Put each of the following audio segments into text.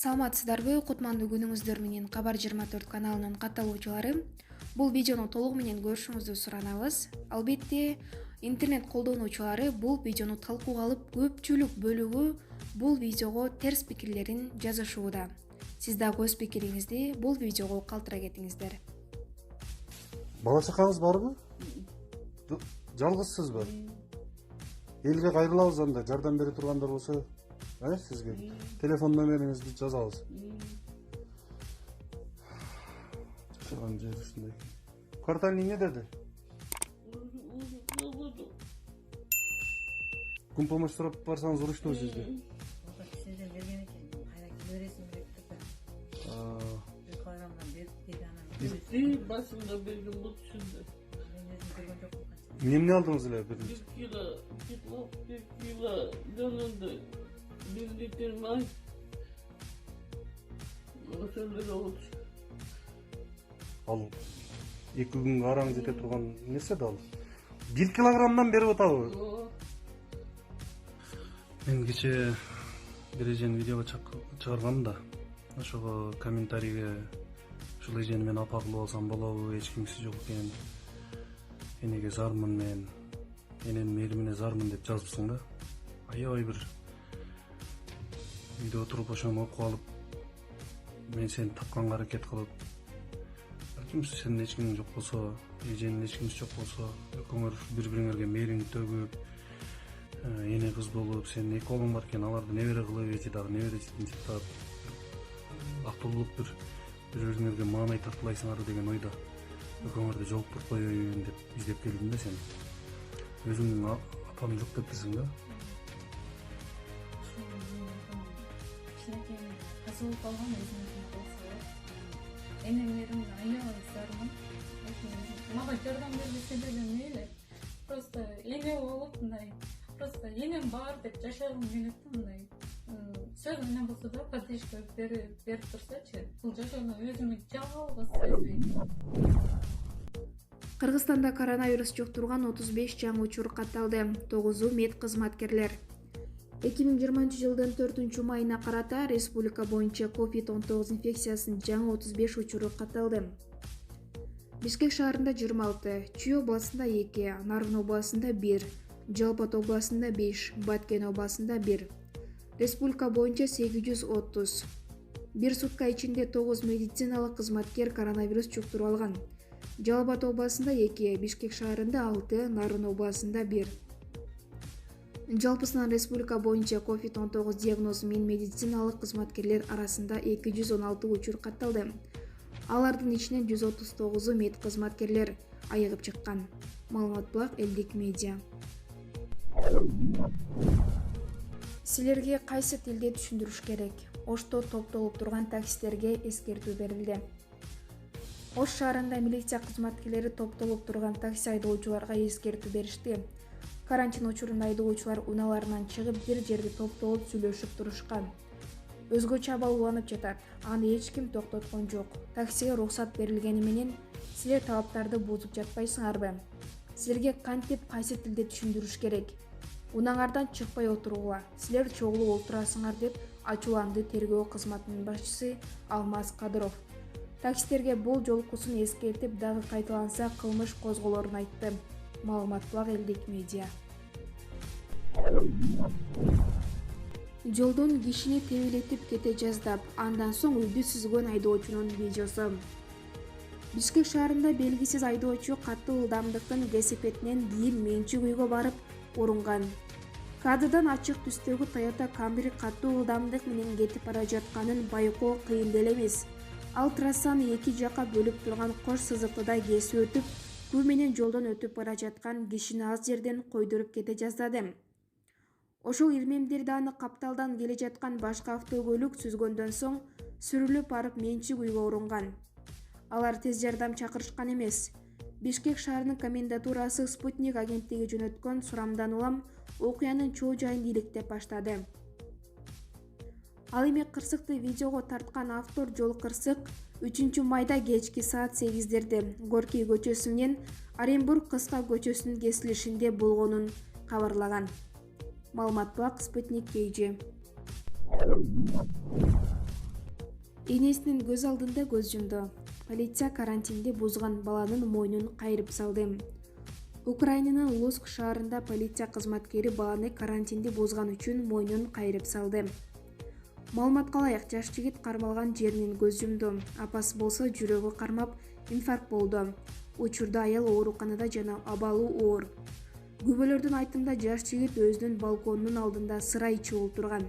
Саламатсыздарбы, кутмандуу күнүңүздөр менен Кабар 24 каналынын катталуучулары. Бул видеону толугу менен көрүшүңүздү суранабыз. Албетте, интернет колдонуучулары бул видеону талкууга алып, көпчүлүк бөлүгү бул видеого терс пикирлерин жазышууда. Сиз дагы өз пикириңизди бул видеого калтыра кетиңиздер. Бала чакаңыз барбы? Жалгызсызбы? Элге кайрылабыз, анда жардам бере тургандар болсо, сизге телефон номериңизди жазабыз. Жашаган жери ушундай. Квартальный эмне деди? Күн помощь сурап барсаңыз урушту сизди. Сизден берген экен, кайра келе бересиң деп турду. Бир калгандан берип деди анан. Başında bir gün bu düşündü. Мен өзүм көргөн жокмун. Эмне алдыңыз эле Bir биринчи? kilo kitlop, bir kilo dönüldü. 1 litre may. Ötüldü oldu. Ал 2 күнгө араң жете турган нерсе да ал. 1 килограммдан берип атабы? Мен кече бир эжени видеого чыгаргам да. Ошого комментарийге ушул эжени мен апа кылып алсам болобу, эч кимиси жок экен. Энеге зармын мен. Эненин мээримине зармын деп жазыпсың да. Аябай бир үйдө отуруп ошону окуп алып, мен сени тапканга аракет кылып, балким сенин эч кимиң жок болсо, эженин эч кимиси жок болсо, экөөңөр бири-бириңерге мээрим төгүп, эне кыз болуп, сенин 2 уулуң бар экен, аларды небере кылып, эти дагы небере типтап, актылуулук бири-бириңерге маанай тартуулайсыңар деген ойдо экөөңөрдү жолуктуруп коеюн деп издеп келдим да сени. Өзүң апам жок дептирсиң да. Кичинекей каза болуп калган өзүмдүн болсо. Энемдерим аябай зармын. Мага жардам бербесе деле мейли. Просто эне болуп мындай, просто энем бар деп жашагым келет да мындай. Сөз менен болсо да поддержка берип турсачы, бул жашоодо өзүмө жалгыз сезбейм. Кыргызстанда коронавирус жуктурган 35 жаңы учур катталды. 9-у мед кызматкерлер. 2020-жылдын 4-майына карата республика боюнча COVID-19 инфекциясынын жаңы 35 учуру катталды. Бишкек шаарында 26, Чүй областында 2, Нарын областында 1, Жалпат областында 5, Баткен областында 1. Республика боюнча 830. Бир сутка ичинде 9 медициналык кызматкер коронавирус жуктуруп алган. Жалпат областында 2, Бишкек шаарында 6, Нарын областында 1. Жалпысынан республика боюнча COVID-19 диагнозу менен медициналык кызматкерлер арасында 216 учур катталды. Алардын ичинен 139-у мед кызматкерлер айыгып чыккан. Маалымат булак Элдик медиа. Силерге кайсы тилде түшүндүрүш керек? Ошто топтолуп турган таксистерге эскертүү берилди. Ош шаарында милиция кызматкерлери топтолуп турган такси айдоочуларга эскертүү беришти. Карантин учурунда айдоочулар унааларынан чыгып бир жерде топтолуп сүйлөшүп турушкан. Өзгөчө абал уланып жатат. Аны эч ким токтоткон жок. Таксиге уруксат берилгени менен силер талаптарды бузуп жатпайсыңарбы? Силерге кантип кайсы тилде түшүндүрүш керек? Унаңардан чыкпай отуругула. Силер чогулуп отурасыңар деп ачууланды тергөө кызматынын башчысы Алмаз Кадыров. Таксистерге бул жолкусун эскертип, дагы кайталанса кылмыш козголорун айтты. Маалымат булак Элдик медиа. Жолдон кишини тебелетип кете жаздап, андан соң үйдү сүзгөн айдоочунун видеосу. Бишкек шаарында белгисиз айдоочу катуу ылдамдыктын велосипединен кийин менчик үйгө барып урунган. Кадрдан ачык түстөгү Toyota Camry катуу ылдамдык менен кетип бара жатканын байкоо кыйын деле эмес. Ал трассаны 2 жакка бөлүп турган кош сызыктыда кесип өтүп, күү менен жолдон өтүп бара жаткан кишини аз жерден койдуруп кете жаздады. Ошол ирмемдерди аны капталдан келе жаткан башка автокөлүк сүзгөндөн соң сүрүлүп барып менчик үйгө урунган. Алар тез жардам чакырышкан эмес. Бишкек шаарынын комендатурасы Спутник агенттиги жөнөткөн сурамдан улам окуянын чоо жайын иликтеп баштады. Ал эми кырсыкты видеого тарткан автор жол кырсык 3-майда кечки саат 8-дерде Горький көчөсү менен Оренбург кыска көчөсүнүн кесилишинде болгонун кабарлаган. Маалымат булак Спутник KG. Энесинин көз алдында көз жумду. Полиция карантинди бузган баланын мойнун кайрып салды. Украинанын Луцк шаарында полиция кызматкери баланы карантинди бузган үчүн мойнун кайрып салды. Маалыматка ылайык, жаш жигит кармалган жеринен көз жумду. Апасы болсо жүрөгү кармап инфаркт болду. Учурда аял ооруканада жана абалы оор. Күбөлөрдүн айтымында жаш жигит өзүнүн балконунун алдында сыра ичип отурган.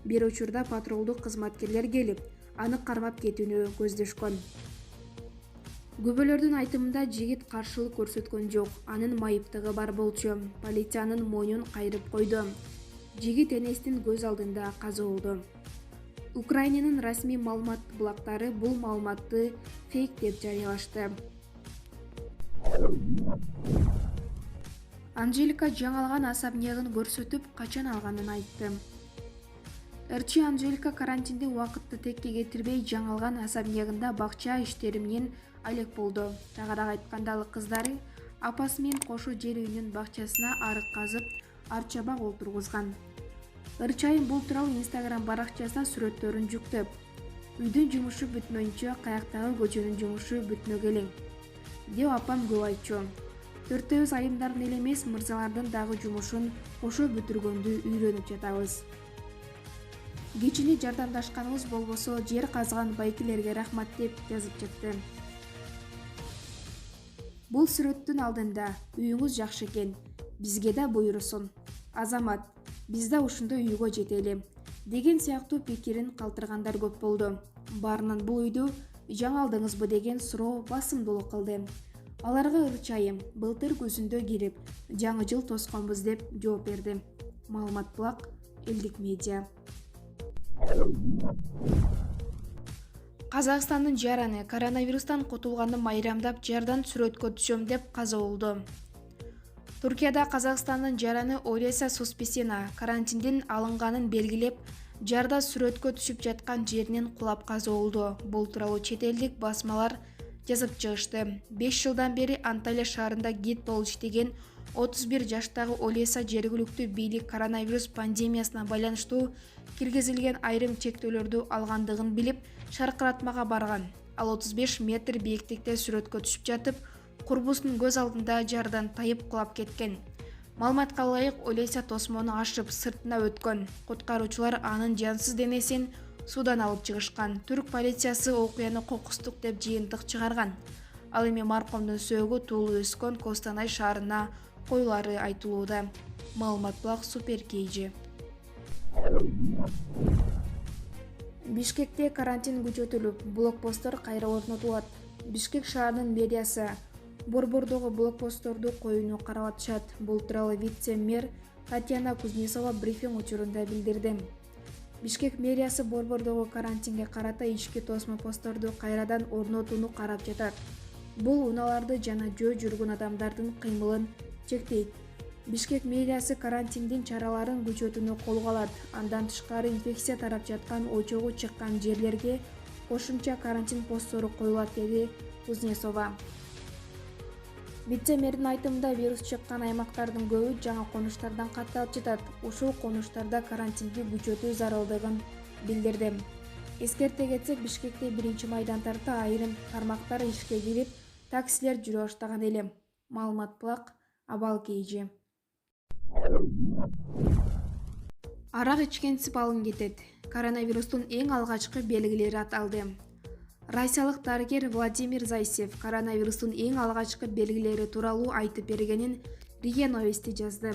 Бир учурда патрулдук кызматкерлер келип, аны кармап кетүүнү көздөшкөн. Күбөлөрдүн айтымында жигит каршылык көрсөткөн жок, анын майыптыгы бар болчу. Полиция анын мойнун кайрып койду. Жигит энесинин көз алдында каза болду. Украинанын расмий маалымат булактары бул маалыматты фейк деп жарыялашты. Анжелика жаңалган особнягын көрсөтүп, качан алганын айтты. Ырчы Анжелика карантинди убакытты текке кетирбей жаңалган особнягында бакча иштери менен алек болду. Тагыраак айтканда, ал кыздары апасы менен кошо жер үйүнүн бакчасына арык казып, арчабак олтургузган. Ырчайым бул тууралуу Instagram баракчасына сүрөттөрүн жүктөп, үйдүн жумушу бүтмөйүнчө каяктагы көчөнүн жумушу бүтмөк элең, деп апам көп айтчу. Төртөөбүз айымдардын эле эмес, мырзалардын дагы жумушун кошо бүтүргөндү үйрөнүп жатабыз. Кичине жардамдашканыбыз болбосо, жер казган байкелерге рахмат деп жазып жатты. Бул сүрөттүн алдында үйүңүз жакшы экен, бизге да буйрусун. Азамат, биз да ушундай үйгө жетели, деген сыяктуу пикирин калтыргандар көп болду. Баарынан бул үйдү жаңа алдыңызбы деген суроо басымдуулук кылды. Аларга Ырчайым былтыр күзүндө кирип, жаңы жыл тосконбуз деп жооп берди. Маалымат булак, Элдик медиа. Казакстандын жараны коронавирустан кутулганды майрамдап жардан сүрөткө түшөм деп каза болду. Туркияда Казакстандын жараны Олеся Сусписина карантиндин алынганын белгилеп, жарда сүрөткө түшүп жаткан жеринен кулап каза болду. Бул тууралуу чет элдик басмалар жазып чыгышты. 5 жылдан бери Анталия шаарында гид болуп иштеген 31 жаштагы Олеся жергиликтүү бийлик коронавирус пандемиясына байланыштуу киргизилген айрым чектөөлөрдү алгандыгын билип, шаркыратмага барган. Ал 35 метр бийиктикте сүрөткө түшүп жатып, курбусунун көз алдында жардан тайып кулап кеткен. Маалыматка ылайык, Олеся тосмону ашып сыртына өткөн. Куткаруучулар анын жансыз денесин суудан алып чыгышкан. Түрк полициясы окуяны кокустук деп жыйынтык чыгарган. Ал эми маркомдун сөөгү туулуу өскөн Костанай шаарына коюлары айтылууда. Маалымат булак Супер KG. Бишкекте карантин күчөтүлүп, блокпосттор кайра орнотулат. Бишкек шаарынын мэриясы борбордогу блокпостторду коюуну карап атышат. Бул тууралуу вице-мэр Татьяна Кузнецова брифинг учурунда билдирди. Бишкек мэриясы борбордогу карантинге карата ички тосмо постторду кайрадан орнотууну карап жатат. Бул унааларды жана жөө жүргөн адамдардын кыймылын чектейт. Бишкек мэриясы карантиндин чараларын күчөтүүнү колго алат. Андан тышкары инфекция тарап жаткан очогу чыккан жерлерге кошумча карантин посттору коюлат, деди Кузнецова. Вице-мэрдин айтымында, вирус чыккан аймактардын көбү жаңы конуштардан катталып жатат. Ушул конуштарда карантинди күчөтүү зарылдыгын билдирди. Эскерте кетсек, Бишкекте 1-майдан тарта айрым тармактар ишке кирип, таксилер жүрө баштаган эле. Маалымат булак Абал KG. Арак ичкенсип алын кетет. Коронавирустун эң алгачкы белгилери аталды. Россиялык дарыгер Владимир Зайцев коронавирустун эң алгачкы белгилери тууралуу айтып бергенин РИА Новости жазды.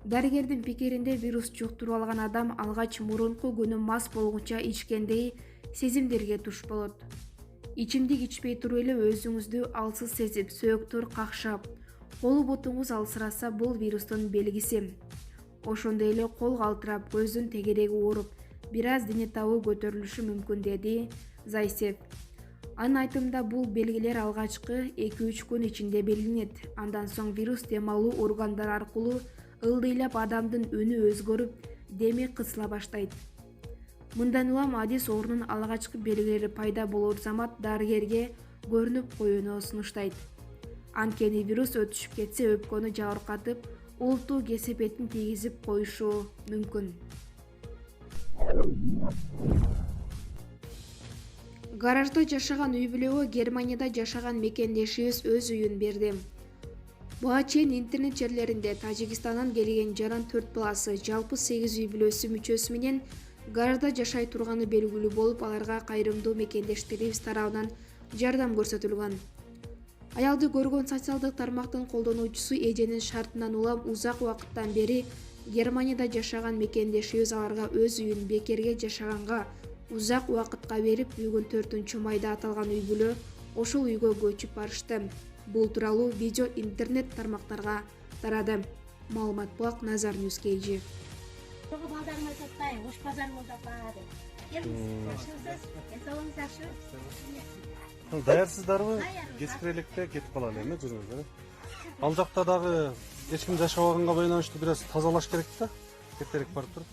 Дарыгердин пикиринде, вирус жуктуруп алган адам алгач мурунку күнү мас болгунча ичкендей сезимдерге туш болот. Ичимдик ичпей туруп эле өзүңүздү алсыз сезип, сөөктөр какшап, колу бутуңуз алсыраса, бул вирустун белгиси. Ошондой эле кол калтырап, көздүн тегереги ооруп, бир аз дене табы көтөрүлүшү мүмкүн, деди Зайцев. Анын айтымында, бул белгилер алгачкы 2-3 күн ичинде белгиленет. Андан соң вирус дем алуу органдары аркылуу ылдыйлап адамдын үнү өзгөрүп, деми кысыла баштайт. Мындан улам адис оорунун алгачкы белгилери пайда болор замат дарыгерге көрүнүп коюуну сунуштайт. Анткени вирус өтүшүп кетсе, өпкөнү жабыркатып, улуттуу кесепетин тийгизип коюшу мүмкүн. Гаражда жашаган үй бүлөгө Германияда жашаган мекендешибиз өз үйүн берди. Буга чейин интернет жерлеринде Тажикстандан келген жаран 4 баласы жалпы 8 үй бүлөсү мүчөсү менен гаражда жашай турганы белгилүү болуп, аларга кайрымдуу мекендештерибиз тарабынан жардам көрсөтүлгөн. Аялды көргөн социалдык тармактын колдонуучусу эженин шартынан улам узак убакыттан бери Германияда жашаган мекендешибиз аларга өз үйүн бекерге жашаганга узак убакытка берип, бүгүн 4-майда аталган үй бүлө ошол үйгө көчүп барышты. Бул тууралуу видео интернет тармактарга тарады. Маалымат Булак, Назар Ньюс KG. Балдарыма сатпай, ош базар болду апады. Даярсыздарбы? Кечке электе кетип калалы эми жүрүңүздөр. Ал жакта дагы эч ким жашабаганга байланыштуу бир аз тазалаш керек да. Кеттерек барып туруп.